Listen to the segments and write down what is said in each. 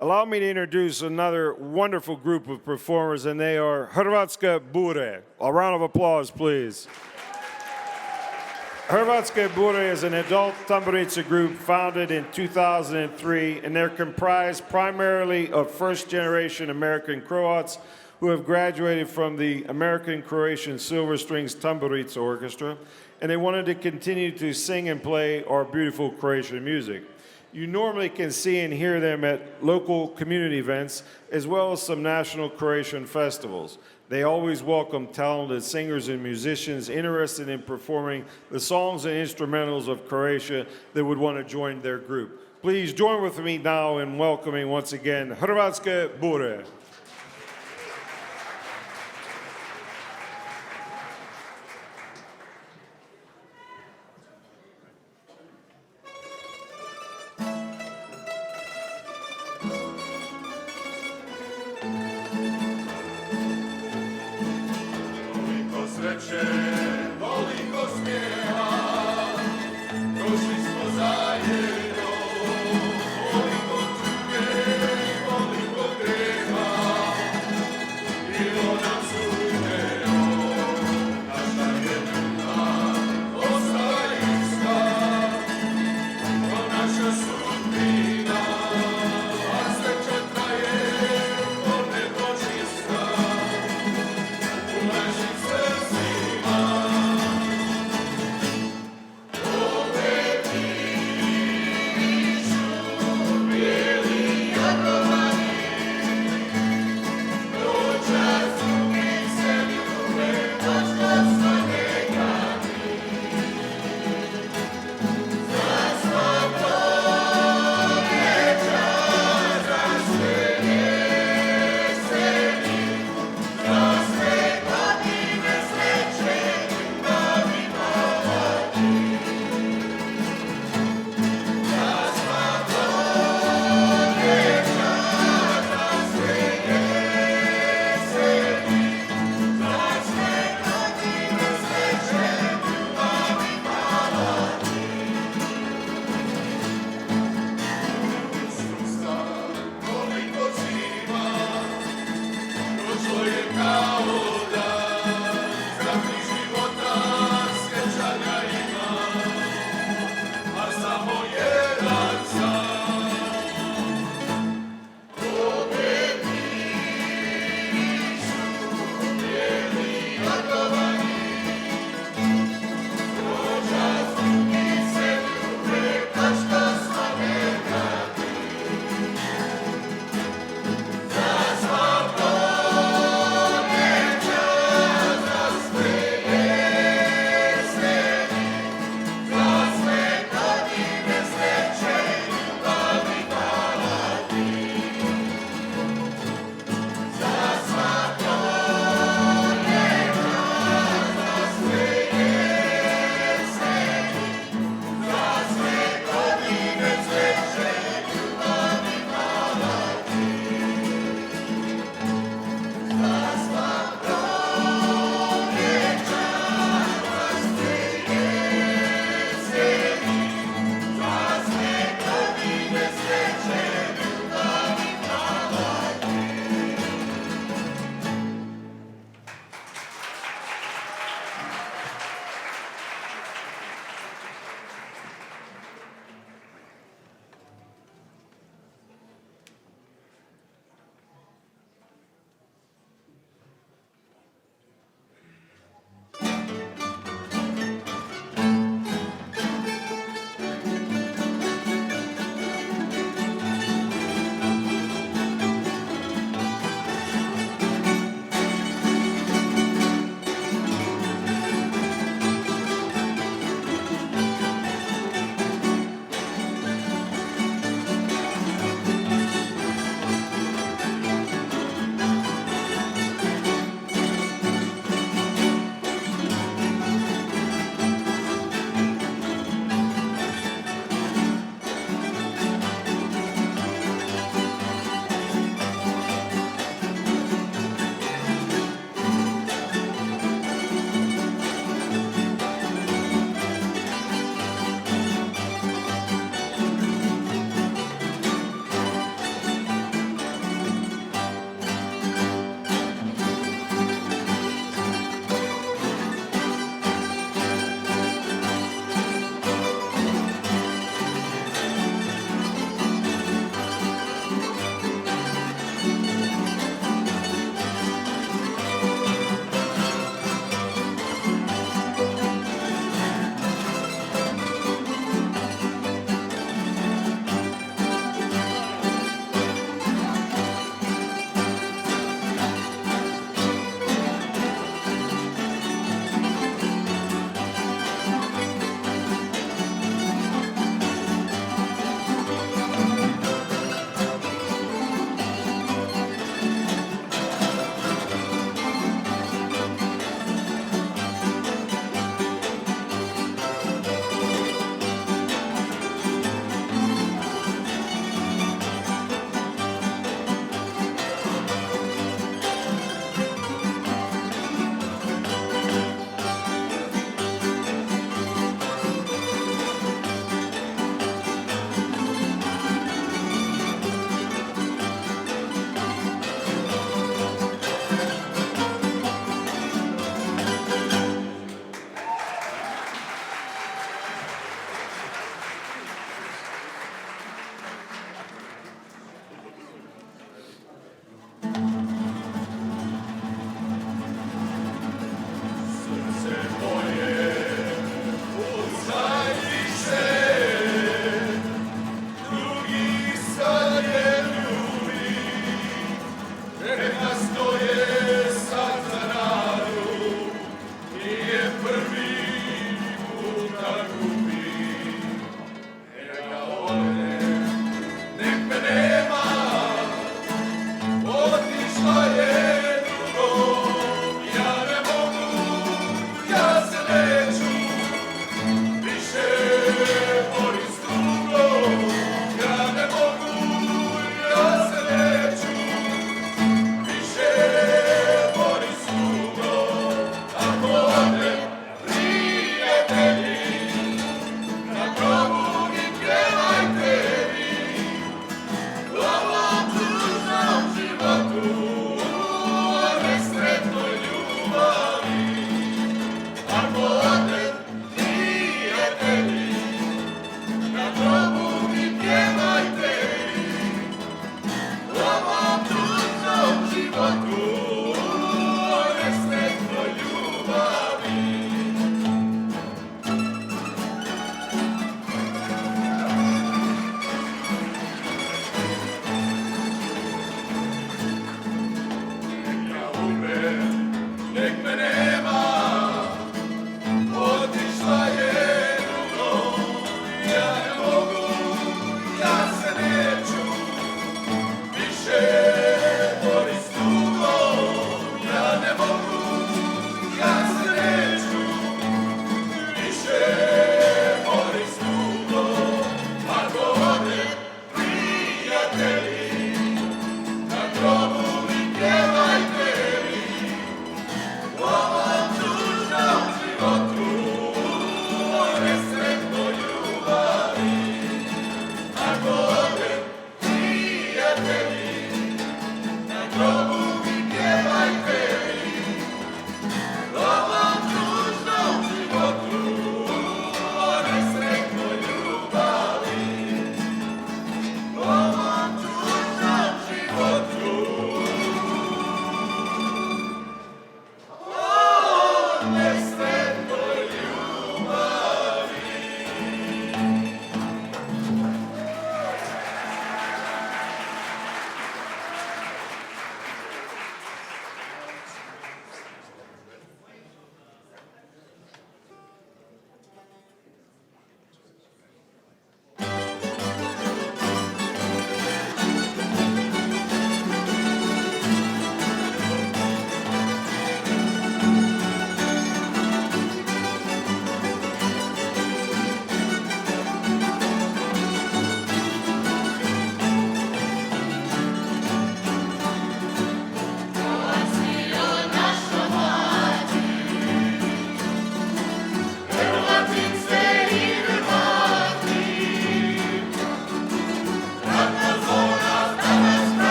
Allow me to introduce another wonderful group of performers, and they are Hrvatske Bure. A round of applause, please. Hrvatske Bure is an adult tamburica group founded in 2003, and they're comprised primarily of first-generation American Croats who have graduated from the American Croatian Silver Strings Tamburica Orchestra, and they wanted to continue to sing and play our beautiful Croatian music. You normally can see and hear them at local community events, as well as some national Croatian festivals. They always welcome talented singers and musicians interested in performing the songs and instrumentals of Croatia that would want to join their group. Please join with me now in welcoming once again Hrvatske Bure. Sreće, toliko smijeha, prošli smo zajedno, toliko tuge, toliko greva.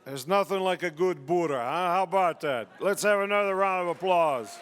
There's nothing like a good Buddha, huh? How about that? Let's have another round of applause.